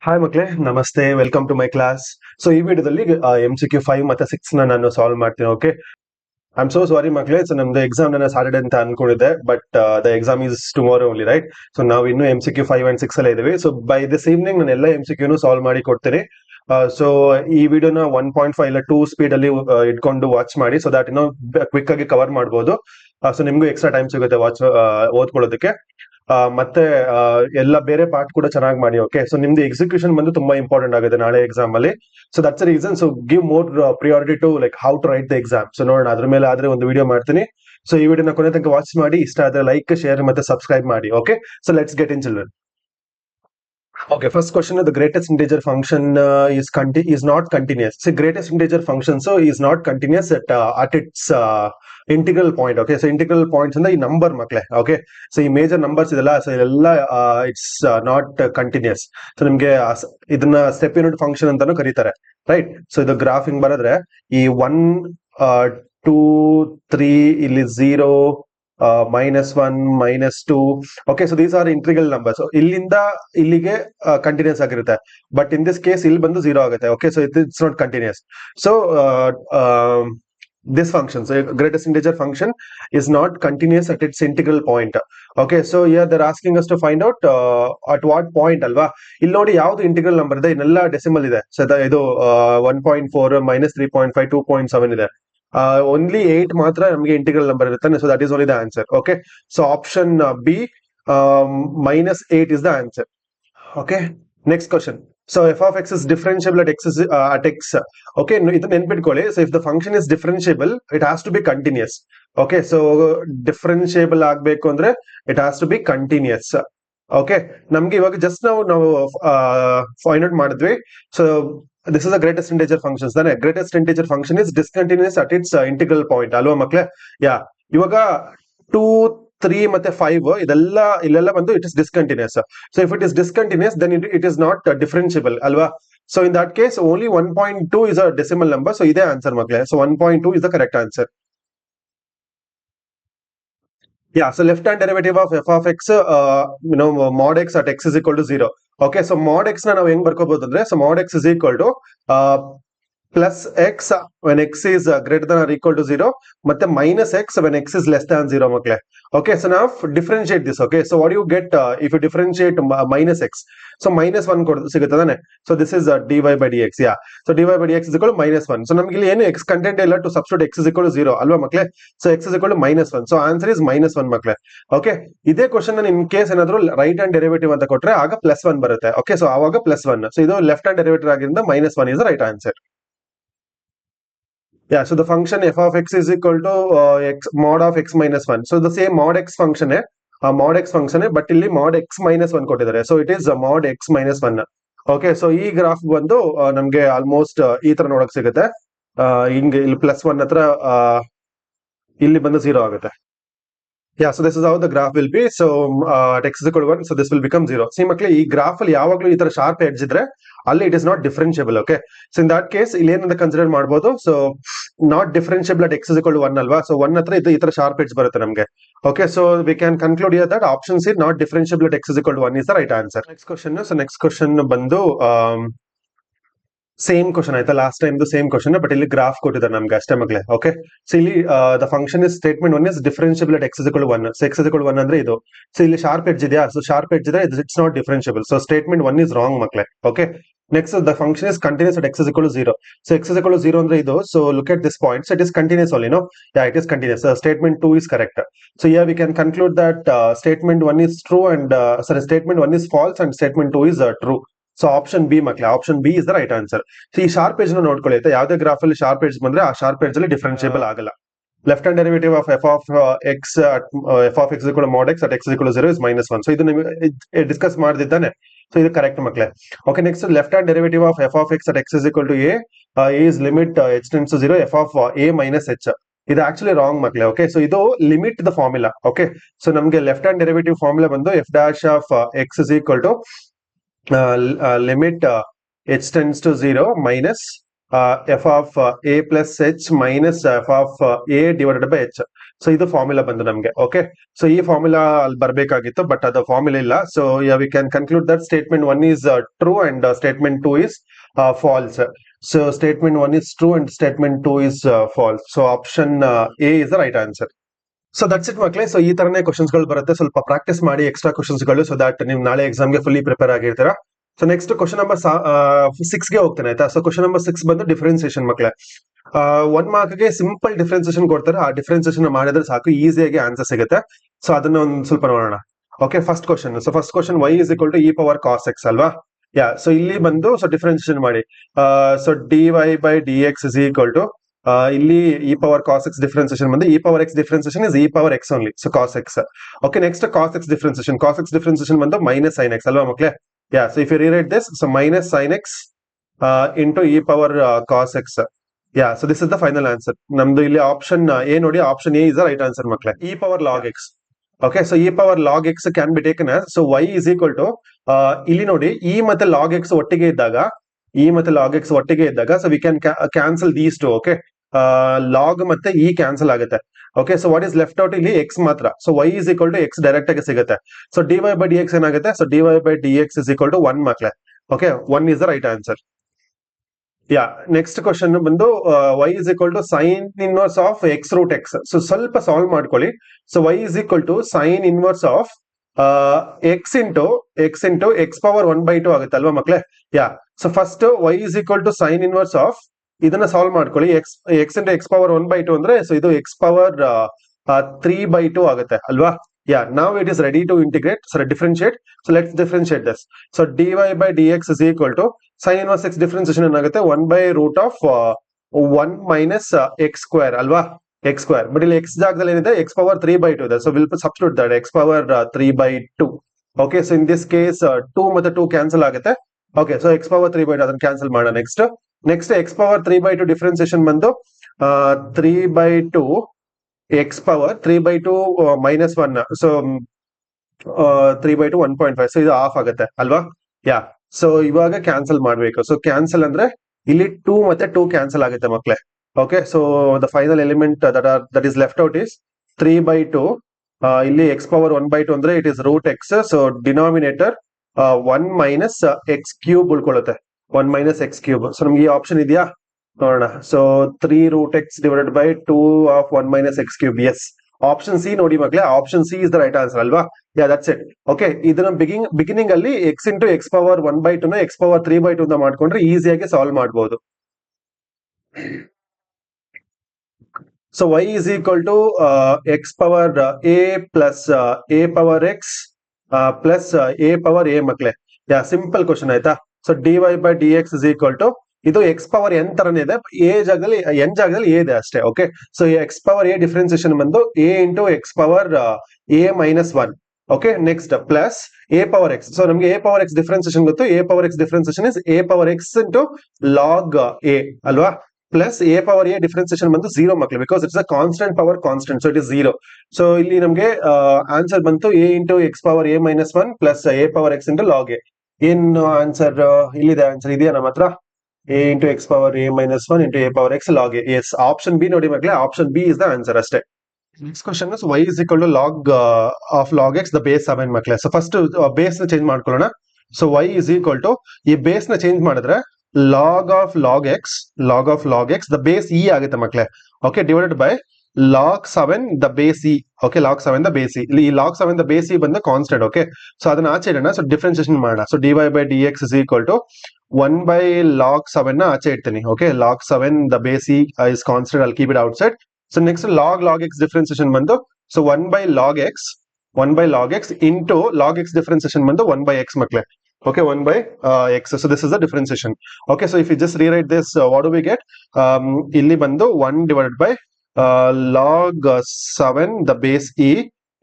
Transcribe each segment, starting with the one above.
Hi ಮಕ್ಳೇ, ನಮಸ್ತೆ. Welcome to my class. So ಈ ವಿಡಿಯೋದಲ್ಲಿ MCQ 5 ಮತ್ತೆ 6 ನಾನು ಸಾಲ್ವ್ ಮಾಡ್ತೀನಿ. Okay, I am so sorry ಮಕ್ಳೇ. ಸೊ ನಮ್ದು ಎಕ್ಸಾಮ್ ನನ್ನ ಸಾಟರ್ಡೆ ಅಂತ ಅನ್ಕೊಂಡಿದ್ದೆ, but the exam is tomorrow only, right? So ನಾವು ಇನ್ನು MCQ 5 and 6 ಅಲ್ಲೇ ಇದೀವಿ. ಸೊ ಬೈ ದಿಸ್ ಈವ್ನಿಂಗ್ ನಾನು ಎಲ್ಲ MCQ ಸಾಲ್ವ್ ಮಾಡಿ ಕೊಡ್ತೀನಿ. ಸೊ ಈ ವಿಡಿಯೋನ 1.5 ಇಲ್ಲ 2 ಸ್ಪೀಡ್ ಅಲ್ಲಿ ಇಟ್ಕೊಂಡು ವಾಚ್ ಮಾಡಿ, ಸೊ ದಟ್ ಕ್ವಿಕ್ ಆಗಿ ಕವರ್ ಮಾಡಬಹುದು. ಸೊ ನಿಮ್ಗೂ ಎಕ್ಸ್ಟ್ರಾ ಟೈಮ್ ಸಿಗುತ್ತೆ ವಾಚ್ ಓದ್ಕೊಳ್ಳೋದಕ್ಕೆ. ಮತ್ತೆ ಎಲ್ಲ ಬೇರೆ ಪಾರ್ಟ್ ಕೂಡ ಚೆನ್ನಾಗಿ ಮಾಡಿ. ಓಕೆ, ಸೊ ನಿಮ್ದು ಎಕ್ಸಿಕ್ಯೂಷನ್ ಬಂದು ತುಂಬಾ ಇಂಪಾರ್ಟೆಂಟ್ ಆಗುತ್ತೆ ನಾಳೆ ಎಕ್ಸಾಮ್ ಅಲ್ಲಿ. So that's reason. So give more priority to like how to write the exam. So ನೋಡೋಣ, ಅದ್ರ ಮೇಲೆ ಆದ್ರೆ ಒಂದು ವಿಡಿಯೋ ಮಾಡ್ತೀನಿ. ಸೊ ಈ ವಿಡಿಯೋನ ಕೊನೆ ತನಕ ವಾಚ್ ಮಾಡಿ. ಇಷ್ಟ ಆದ್ರೆ ಲೈಕ್, ಶೇರ್ ಮತ್ತೆ ಸಬ್ಸ್ಕ್ರೈಬ್ ಮಾಡಿ. Okay, so let's get in children. Okay, first question: the greatest integer function is not continuous. So greatest integer function is not continuous at its integral point. Okay, so integral points in the number makle. Okay, so ಈ major numbers ಇದೆಲ್ಲ, so ಇದೆಲ್ಲ it's not continuous. So ನಿಮ್ಗೆ ಇದನ್ನ step unit function ಅಂತಾನು ಕರೀತಾರೆ, right? So ಇದು graph ಹಿಂಗ್ ಬರೆದ್ರೆ ಈ 1 2 3 ಇಲ್ಲಿ 0 -1 -2. Okay, so these are integral numbers. So ಇಲ್ಲಿಂದ ಇಲ್ಲಿಗೆ ಕಂಟಿನ್ಯೂಸ್ ಆಗಿರುತ್ತೆ, ಬಟ್ ಇನ್ ದಿಸ್ ಕೇಸ್ ಇಲ್ಲಿ ಬಂದು 0 ಆಗುತ್ತೆ. Okay, so it's not continuous. So this function, so greatest integer function is not continuous at its integral point. Okay, so here they're asking us to find out at what point ಅಲ್ವಾ. ಇಲ್ಲಿ ನೋಡಿ ಯಾವ್ದು integral number ಇದೆ, ಇನ್ನೆಲ್ಲ decimal ಇದೆ. So ಇದು 1.4 -3.5 2.7 ಇದೆ. Only 8 ಮಾತ್ರ ನಮಗೆ ಇಂಟಿಗ್ರಲ್ ನಂಬರ್ ಇರುತ್ತೆ. So that is only the answer. Okay, so option B -8 is the answer. Okay, next question. So f of x is differentiable at x. Okay, ಇದನ್ನ ನೆನ್ಪಿಟ್ಕೊಳ್ಳಿ. So if the function is differentiable, it has to be continuous. Okay, so differentiable ಆಗ್ಬೇಕು ಅಂದ್ರೆ it has to be continuous. Okay, ನಮ್ಗೆ ಇವಾಗ just ನಾವು find out ಮಾಡಿದ್ವಿ. So this is the greatest integer functions. Then greatest integer function is discontinuous at its integral point. ಅಲ್ವಾ ಮಕ್ಳೆ? ಯಾ, ಇವಾಗ 2 3 ಮತ್ತೆ 5 ಇಲ್ಲೆಲ್ಲ ಬಂದು it is discontinuous. So if it is discontinuous, then it is not differentiable ಅಲ್ವಾ. So in that case only 1.2 is a decimal number. So ಇದೇ answer ಮಕ್ಳೆ. So 1.2 is the correct answer. Yeah, so left hand derivative of f of x, mod x at x is equal to 0. Okay, so mod x na ನಾವು ಹೆಂಗ್ ಬರ್ಕೋಬಹುದು ಅಂದ್ರೆ, so mod x is equal to plus x when x is greater than or equal to 0, ಮತ್ತೆ minus x when x is less than 0 ಮಕ್ಳೆ. Okay, so now differentiate this. Okay, so what do you get if you differentiate minus x? So -1 ಸಿಗುತ್ತೆ ತಾನೆ. So this is dy by dx. Yeah, so dy by dx is equal to -1. So ನಮ್ಗೆ ಇಲ್ಲಿ ಏನು x content ಇಲ್ಲ, to substitute x is equal to 0 ಅಲ್ವಾ ಮಕ್ಳೆ. So x is equal to -1. So answer is -1 ಮಕ್ಳೆ. Okay, ಇದೇ question ನಾನು in case ಏನಾದ್ರು right hand derivative ಅಂತ ಕೊಟ್ರೆ ಆಗ +1 ಬರುತ್ತೆ. ಓಕೆ, ಸೊ ಆವಾಗ +1. ಸೊ ಇದು ಲೆಫ್ಟ್ ಹ್ಯಾಂಡ್ ಡೆರಿವೇಟಿವ್ ಆಗಿರೋದ್ರಿಂದ -1 is the right answer. Yeah, so the function f of x is equal to x mod of x minus 1. So the same mod x function but ಇಲ್ಲಿ mod x minus 1 ಕೊಟ್ಟಿದ್ದಾರೆ. So it is mod x minus 1. Okay, so ಈ graph ಬಂದು ನಮ್ಗೆ almost ಈ ತರ ನೋಡಕ್ ಸಿಗುತ್ತೆ. ಹಿಂಗೆ ಇಲ್ಲಿ +1 ಹತ್ರ ಇಲ್ಲಿ ಬಂದು 0 ಆಗುತ್ತೆ. Yeah, so this is how the graph will be. So at x is equal to 1, so this will become 0. See ಮಕ್ಳೇ, ಈ ಗ್ರಾಫ್ ಅಲ್ಲಿ ಯಾವಾಗ್ಲೂ ಈ ತರ ಶಾರ್ಪ್ ಎಡ್ಜ್ ಇದ್ರೆ ಅಲ್ಲಿ it is not differentiable. Okay, so in that case ಇಲ್ಲಿ ಏನಂತ consider ಮಾಡಬಹುದು. So not differentiable at x is equal to 1 ಅಲ್ವಾ. ಸೊ 1 ಹತ್ರ ಈ ತರ ಶಾರ್ಪ್ ಎಡ್ಜ್ ಬರುತ್ತೆ ನಮಗೆ. Okay, so we can conclude here that option C not differentiable at x is equal to 1 is the right answer. Next question. So next question ಬಂದು same question ಆಯ್ತಾ, last time same question, but ಇಲ್ಲಿ graph ಕೊಟ್ಟಿದ್ದಾರೆ ನಮ್ಗೆ ಅಷ್ಟೇ ಮಕ್ಳೆ. Okay, so ಇಲ್ಲಿ the function is statement 1 is differentiable at x is equal to 1. So x is equal to 1 ಅಂದ್ರೆ ಇದು. ಸೊ ಇಲ್ಲಿ ಶಾರ್ಪ್ ಎಡ್ಜ್ ಇದೆಯಾ, ಸೊ ಶಾರ್ಪ್ ಎಡ್ಜ್ ಇದೆ, it's not differentiable. So statement 1 is wrong ಮಕ್ಳೆ. Okay, next the function is continuous at x is equal to 0. So x is equal to 0 ಅಂದ್ರೆ ಇದು. So look at this point. So it is continuous only, no? Yeah, it is continuous. Statement 2 is correct. So here we can conclude that statement 1 is true and statement 1 is false and statement 2 is true. So option B ಮಕ್ಳೆ, option B is the right answer. So ಈ sharp edge ನ ನೋಡ್ಕೊಳ್ಳಿ ಆಯ್ತಾ. ಯಾವ್ದೇ graph ಅಲ್ಲಿ sharp edge ಬಂದ್ರೆ ಆ sharp edge ಅಲ್ಲಿ ಡಿಫರೆನ್ಶಿಯಬಲ್ ಆಗಲ್ಲ. Left hand derivative of f of x is equal to mod x at x is equal to 0 is -1. So ಇದು ನಿಮಗೆ ಡಿಸ್ಕಸ್ ಮಾಡಿದ್ದಾನೆ. ಸೊ ಇದು ಕರೆಕ್ಟ್ ಮಕ್ಳೆ. Okay, next left hand derivative of f of x at x is equal to a is limit h tends to 0 f of a minus h. ಇದು actually wrong ಮಕ್ಳೆ. Okay, so ಇದು limit the formula. Okay, so ನಮ್ಗೆ left hand derivative formula ಬಂದು f dash of x is equal to limit h tends to 0 minus F of A plus H minus F of A divided by H. So ಇದು formula ಬಂದು ನಮ್ಗೆ. Okay, so ಈ formula ಅಲ್ಲಿ ಬರಬೇಕಾಗಿತ್ತು, but ಅದು formula ಇಲ್ಲ. So we can conclude that statement 1 is true and statement 2 is false. So statement 1 is true and statement 2 is false. So option A is the right answer. So that's it ಮಕ್ಳೇ. So ಈ ತರನೇ questions ಗಳು ಬರುತ್ತೆ, ಸ್ವಲ್ಪ practice ಮಾಡಿ extra questions ಗಳು, so that ನೀವು ನಾಳೆ ಎಕ್ಸಾಮ್ಗೆ ಫುಲ್ಲಿ ಪ್ರಿಪೇರ್ ಆಗಿರ್ತೀರಾ. ಸೊ ನೆಕ್ಸ್ಟ್ ಕ್ವಶನ್ ನಂಬರ್ 6 ಗೆ ಹೋಗ್ತೇನೆ ಆಯ್ತಾ. ಸೊ ಕ್ವಶನ್ ನಂಬರ್ 6 ಬಂದು ಡಿಫರೆನ್ಸಿಯೇಷನ್ ಮಕ್ಳೇ. 1 ಮಾರ್ಕ್ ಗೆ ಸಿಂಪಲ್ ಡಿಫರೆನ್ಸಿಯೇಷನ್ ಕೊಡ್ತಾರೆ, ಆ ಡಿಫರೆನ್ಸಿಯೇಷನ್ ಮಾಡಿದ್ರೆ ಸಾಕು, ಈಸಿಯಾಗಿ ಆನ್ಸರ್ ಸಿಗುತ್ತೆ. ಸೊ ಅದನ್ನ ಒಂದ್ ಸ್ವಲ್ಪ ನೋಡೋಣ. Okay, first question. So first question y is equal to e power cos x ಅಲ್ವಾ. ಯಾ, ಸೊ ಇಲ್ಲಿ ಬಂದು ಸೊ ಡಿಫರೆನ್ಸಿಯೇಷನ್ ಮಾಡಿ. So dy by dx is equal to ಇಲ್ಲಿ e power cos x differentiation ಬಂದು e power x differentiation is e power x only, so cos x. Okay, next cos x differentiation ಬಂದು minus sin x ಅಲ್ವಾ ಮಕ್ಳೇ. Yeah, so if you rewrite this, so minus sin x into e power cos x. Yeah, so this is the final answer. ನಮ್ದು ಇಲ್ಲಿ option A ನೋಡಿ, option A is the right answer ಮಕ್ಳೇ. e power log x. Okay, so e power log x can be taken as, so y is equal to ಇಲ್ಲಿ ನೋಡಿ e ಮತ್ತೆ log x ಒಟ್ಟಿಗೆ ಇದ್ದಾಗ, so we can cancel these two. Okay, log ಮತ್ತೆ e cancel ಆಗುತ್ತೆ. Okay, so what is left out ಇಲ್ಲಿ x ಮಾತ್ರ. So y is equal to x direct ಆಗಿ ಸಿಗುತ್ತೆ. ಸೊ dy by dx ಏನಾಗುತ್ತೆ, so dy by dx is equal to 1 ಮಕ್ಳೆ. ಓಕೆ, 1 is the right answer. Yeah, next question ಬಂದು y is equal to sin inverse of x root x. So ಸ್ವಲ್ಪ solve ಮಾಡ್ಕೊಳ್ಳಿ. So y is equal to sin inverse of x into x power 1/2 ಆಗುತ್ತೆ ಅಲ್ವಾ ಮಕ್ಳೆ. Yeah, so first y is equal to sin inverse of, ಇದನ್ನ solve ಮಾಡ್ಕೊಳ್ಳಿ. X into x power 1/2 ಅಂದ್ರೆ, so ಇದು x power 3/2 ಆಗುತ್ತೆ ಅಲ್ವಾ. ಯಾ, ನಾವ್ it is ready to integrate, differentiate. So let's differentiate this. So dy by dx is equal to sin inverse x differentiation ಏನಾಗುತ್ತೆ, 1/√1 minus x square ಅಲ್ವಾ, x square. But ಇಲ್ಲಿ x ಜಾಗದಲ್ಲಿ ಏನಿದೆ, x power 3/2 ಇದೆ. So will substitute that x power 3/2. Okay, so in this case 2 ಮತ್ತೆ 2 cancel ಆಗುತ್ತೆ. Okay, so x power 3/2 ಅದನ್ನ cancel ಮಾಡೋಣ. ನೆಕ್ಸ್ಟ್ x ಪವರ್ 3/2 ಡಿಫರೆನ್ಸಿಯೇಷನ್ ಬಂದು 3/2 x power 3/2 minus 1. So 3/2 1.5. So ಇದು ಹಾಫ್ ಆಗುತ್ತೆ ಅಲ್ವಾ. ಯಾ, ಸೊ ಇವಾಗ ಕ್ಯಾನ್ಸಲ್ ಮಾಡ್ಬೇಕು. ಸೊ ಕ್ಯಾನ್ಸಲ್ ಅಂದ್ರೆ ಇಲ್ಲಿ 2 ಮತ್ತೆ 2 ಕ್ಯಾನ್ಸಲ್ ಆಗುತ್ತೆ ಮಕ್ಳೆ. Okay, so the final element that is left out is 3/2. ಇಲ್ಲಿ x ಪವರ್ 1/2 ಅಂದ್ರೆ it is root x. So denominator 1 minus x cube ಉಳ್ಕೊಳ್ಳುತ್ತೆ, 1 minus x cube. ಸೊ ನಮ್ಗೆ ಈ ಆಪ್ಷನ್ ಇದೆಯಾ ನೋಡೋಣ. So 3√x divided by 2 of 1 minus x cube. Yes, option C ನೋಡಿ ಮಕ್ಳೆ, option C is the right answer ಅಲ್ವಾ. Yeah, that's it. Okay, ಇದನ್ನ beginning ಅಲ್ಲಿ x ಇಂಟು ಎಕ್ಸ್ ಪವರ್ 1/2 ನ x ಪವರ್ 3/2 ಅಂತ ಮಾಡ್ಕೊಂಡ್ರೆ ಈಸಿಯಾಗಿ ಸಾಲ್ವ್ ಮಾಡಬಹುದು. So y is equal to x power a plus a power x plus a power a ಮಕ್ಳೆ. Yeah, simple question ಆಯ್ತಾ. So dy by dx is equal to, ಇದು x power n ತರನೇ ಇದೆ, n ಜಾಗದಲ್ಲಿ a ಇದೆ ಅಷ್ಟೇ. Okay, so x power a differentiation ಬಂದು a into x power a minus 1. Okay, next plus a power x. So ನಮ್ಗೆ a power x differentiation ಗೊತ್ತು, a power x differentiation is a power x into log a ಅಲ್ವಾ. Plus a power a differentiation ಬಂದು 0 ಮಕ್ಳು, because it's a constant power constant, so it is 0. So ಇಲ್ಲಿ ನಮ್ಗೆ answer ಬಂತು A into x power a minus 1 plus a power x into log A. ಏನು answer ಇಲ್ಲಿದೆ, answer ಇದೆಯಾ ನಮ್ಮ ಹತ್ರ, a into x power a minus 1 into a power x log a. Yes, option B ನೋಡಿ ಮಕ್ಳೆ, option B is the answer ಅಷ್ಟೇ. Next question is y is equal to log of log x the base 7 ಮಕ್ಳೆ. So first base ನ change ಮಾಡ್ಕೊಳ್ಳೋಣ. So y is equal to, ಈ base ನ change ಮಾಡಿದ್ರೆ log of log x the base e ಆಗುತ್ತೆ ಮಕ್ಳೆ. Okay, divided by log 7 the base e. Okay, log 7 the base e. ಇಲ್ಲಿ log 7 the base e ಬಂದು constant. Okay, so ಅದನ್ನ ಆಚೆ ಇಡೋಣ. ಸೊ ಡಿಫರೆನ್ಸಿಯೇಷನ್ ಮಾಡೋಣ. So dy by dx is equal to 1 by log 7 ನ ಆಚೆ ಇಡ್ತೀನಿ. Okay, log 7 the base e is constant, I'll keep it outside. So next log x differentiation ಬಂದು, so 1 by log x into log x differentiation ಬಂದು 1 by x ಮಕ್ಳೆ. Okay, 1 by x. So this is the differentiation. Okay, so if you just rewrite this, what do we get? Illi bandu 1 divided by log 7 the base e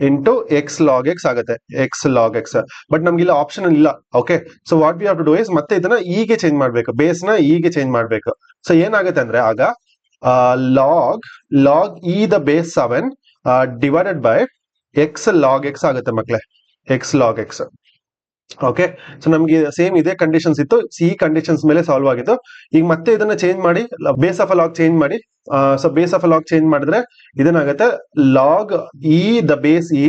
into x log x ಆಗುತ್ತೆ, x log x. But ನಮ್ಗೆ ಇಲ್ಲ option ಇಲ್ಲ. Okay, so what we have to do is, ಮತ್ತೆ ಇದನ್ನ ಗೆ change ಮಾಡ್ಬೇಕು, base ನ ಗೆ ಚೇಂಜ್ ಮಾಡ್ಬೇಕು. ಸೊ ಏನಾಗುತ್ತೆ ಅಂದ್ರೆ ಆಗ log e the base 7 divided by x log x ಆಗುತ್ತೆ ಮಕ್ಳೆ, x log x. Okay, so ನಮ್ಗೆ ಸೇಮ್ ಇದೇ ಕಂಡೀಷನ್ಸ್ ಇತ್ತು, ಈ ಕಂಡೀಷನ್ಸ್ ಮೇಲೆ ಸಾಲ್ವ್ ಆಗಿತ್ತು. ಈಗ ಮತ್ತೆ ಇದನ್ನ ಚೇಂಜ್ ಮಾಡಿ base of a log change ಮಾಡಿ. So base of a log change ಮಾಡಿದ್ರೆ ಇದನ್ನಾಗುತ್ತೆ log e the base e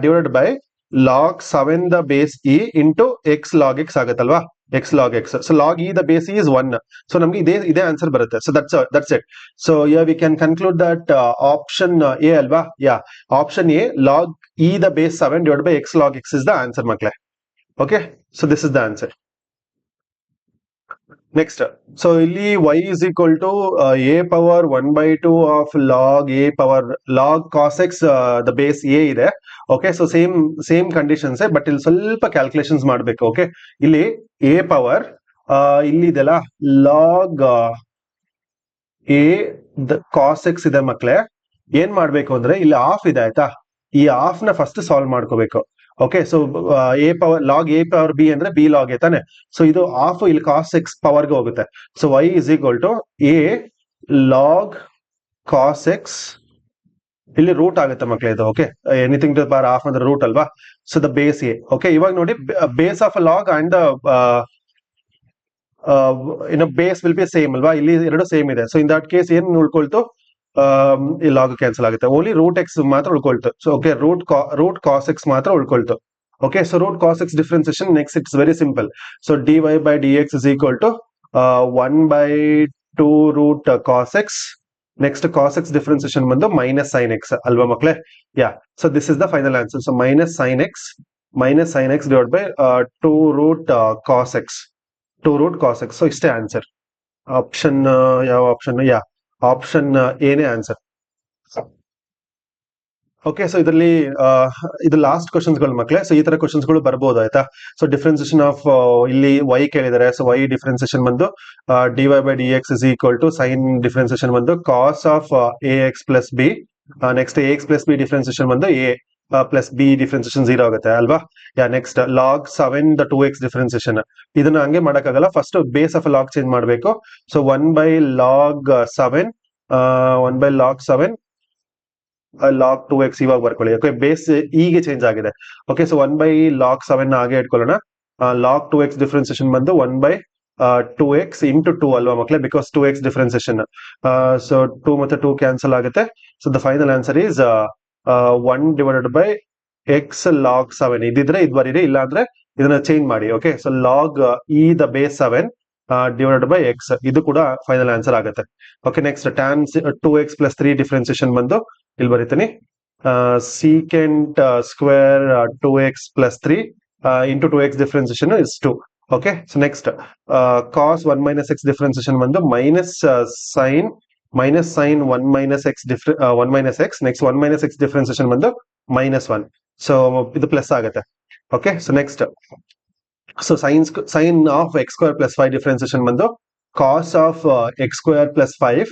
divided by log 7 the base e into x log x ಆಗುತ್ತಲ್ವಾ, x log x. So log e the base e is 1. ಸೊ ನಮ್ಗೆ ಇದೇ answer ಬರುತ್ತೆ. So that's it. So we can conclude that option A ಅಲ್ವಾ, option A log e the base 7 divide by x log x is the answer ಮಕ್ಳೆ. Okay, so this is the answer. Next, so ಇಲ್ಲಿ y is equal to a power 1 by 2 of log a power log cos x the base a ಇದೆ. Okay, so same conditions, but ಇಲ್ಲಿ ಸ್ವಲ್ಪ calculations ಮಾಡಬೇಕು. Okay, ಇಲ್ಲಿ a power ಇಲ್ಲಿ ಇದೆಲ್ಲ log a the cos x ಇದೆ ಮಕ್ಳೆ. ಏನ್ ಮಾಡ್ಬೇಕು ಅಂದ್ರೆ ಇಲ್ಲಿ ಆಫ್ ಇದೆ ಆಯ್ತಾ, ಈ ಆಫ್ ನ ಫಸ್ಟ್ ಸಾಲ್ವ್ ಮಾಡ್ಕೋಬೇಕು. Okay, so a power log a power b ಅಂದ್ರೆ ಬಿ ಲಾಗ್ ಎ ತಾನೆ. ಸೊ ಇದು ಆಫ್ ಇಲ್ಲಿ ಕಾಸ್ ಎಕ್ಸ್ ಪವರ್ ಗೆ ಹೋಗುತ್ತೆ. So y is equal to a log cos x, ಇಲ್ಲಿ ರೂಟ್ ಆಗುತ್ತೆ ಮಕ್ಳೆ ಇದು. Okay, anything to power half ಅಂದ್ರೆ ರೂಟ್ ಅಲ್ವಾ. So the base a. Okay, ಇವಾಗ ನೋಡಿ base of a log and base will be same ಅಲ್ವಾ, ಇಲ್ಲಿ ಎರಡು ಸೇಮ್ ಇದೆ. ಸೊ ಇನ್ ದಟ್ ಕೇಸ್ ಏನ್ ಉಳ್ಕೊಳ್ತು, ಈ ಲಾಗ್ ಕ್ಯಾನ್ಸಲ್ ಆಗುತ್ತೆ, ಓನ್ಲಿ ರೂಟ್ ಎಕ್ಸ್ ಮಾತ್ರ ಉಳ್ಕೊಳ್ತು. So okay, root cos x ಮಾತ್ರ ಉಳ್ಕೊಳ್ತು. Okay, so root cos x differentiation next it's very simple. So dy by d x is equal to 1 by 2 root cos x. Next cos x differentiation ಬಂದು minus sine x ಅಲ್ವಾ ಮಕ್ಳೆ. So this is the final answer. So minus sine x divide by 2 root cos x, 2 root cos x. So ಇಷ್ಟೇ answer. Option ಯಾವ option? Option ಏನೇ answer. Okay, so ಇದರಲ್ಲಿ ಇದು last questions ಗಳು ಮಕ್ಳೆ. So ಈ ತರ ಕ್ವಶನ್ಸ್ ಗಳು ಬರ್ಬೋದು ಆಯ್ತಾ. ಸೊ ಡಿಫ್ರೆನ್ಸಿಯೇಷನ್ ಆಫ್ ಇಲ್ಲಿ y ಕೇಳಿದ್ದಾರೆ. ಸೊ y ಡಿಫ್ರೆನ್ಸಿಯೇಷನ್ ಬಂದು dy by d x is equal to sine differentiation ಬಂದು cos of a x plus b. Next a x plus b differentiation ಬಂದು ಎ ಪ್ಲಸ್ ಬಿ ಡಿಫ್ರೆನ್ಸಿಯೇಷನ್ 0 ಆಗುತ್ತೆ ಅಲ್ವಾ. Next log 7 the 2x differentiation, ಇದನ್ನ ಹಂಗೆ ಮಾಡಕ್ಕಾಗಲ್ಲ, first base of log change ಮಾಡಬೇಕು. So 1 by log 7 log 2x ಇವಾಗ ಬರ್ಕೊಳ್ಳಿ. Okay, base ಈಗ ಚೇಂಜ್ ಆಗಿದೆ. ಓಕೆ, ಸೊ 1 ಬೈ ಲಾಗ್ 7 ಹಾಗೆ ಇಟ್ಕೊಳ್ಳೋಣ. ಲಾಗ್ 2x ಡಿಫ್ರೆನ್ಸಿಯೇಷನ್ ಬಂದು 1 ಬೈ 2x ಇಂಟು 2 ಅಲ್ವಾ ಮಕ್ಳೆ, ಬಿಕಾಸ್ 2x ಡಿಫ್ರೆನ್ಸಿಯೇಷನ್. ಸೊ 2 ಮತ್ತೆ 2 ಕ್ಯಾನ್ಸಲ್ ಆಗುತ್ತೆ. So the final answer is 1 divided by x log 7. ಇದಿದ್ರೆ ಇದು ಬರೀರಿ, ಇಲ್ಲ ಅಂದ್ರೆ ಇದನ್ನ ಚೇಂಜ್ ಮಾಡಿ. Okay, so log e the base 7 divided by x, ಇದು ಕೂಡ ಫೈನಲ್ ಆನ್ಸರ್ ಆಗುತ್ತೆ. Okay, next tan 2x plus 3 ಡಿಫ್ರೆನ್ಸಿಯೇಷನ್ ಬಂದು ಇಲ್ಲಿ ಬರೀತೀನಿ secant square 2x plus 3 into 2x differentiation is 2. Okay, so next cos 1 minus x differentiation ಬಂದು minus sine 1 minus x. Next 1 minus x differentiation ಬಂದು -1. So ಇದು plus ಆಗುತ್ತೆ. Okay, so next so sine of x square plus 5 differentiation ಬಂದು cos of x square plus 5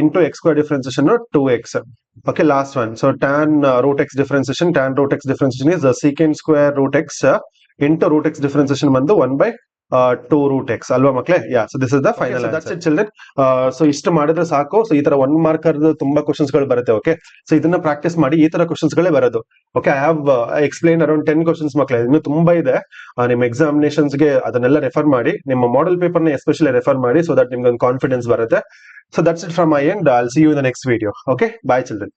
into x square differentiation 2x. Okay, last one. So tan root x differentiation is secant square root x into root x differentiation ಬಂದು 1 by 2 root x ಅಲ್ವಾ ಮಕ್ಳೆ. So this is the final answer. That's it children. So ಇಷ್ಟು ಮಾಡಿದ್ರೆ ಸಾಕು. So ಈ ತರ 1 marker ತುಂಬಾ questions ಗಳು ಬರುತ್ತೆ. ಓಕೆ, ಸೊ ಇದನ್ನ ಪ್ರಾಕ್ಟೀಸ್ ಮಾಡಿ, ಈ ತರ ಕ್ವಶನ್ಸ್ ಗಳೇ ಬರೋದು. Okay, I have explain around 10 questions ಮಕ್ಳೆ, ಇನ್ನು ತುಂಬಾ ಇದೆ. ನಿಮ್ಮ ಎಕ್ಸಾಮಿನೇಷನ್ಸ್ ಗೆ ಅದನ್ನೆಲ್ಲ ರೆಫರ್ ಮಾಡಿ, ನಿಮ್ಮ ಮಾಡೆಲ್ ಪೇಪರ್ ನ ಎಸ್ಪೆಷಲಿ ರೆಫರ್ ಮಾಡಿ, ಸೊ ದಟ್ ನಿಮ್ಗೆ ಒಂದು ಕಾನ್ಫಿಡೆನ್ಸ್ ಬರುತ್ತೆ. So that's it from my end. I'll see you in the next video. Okay, bye children.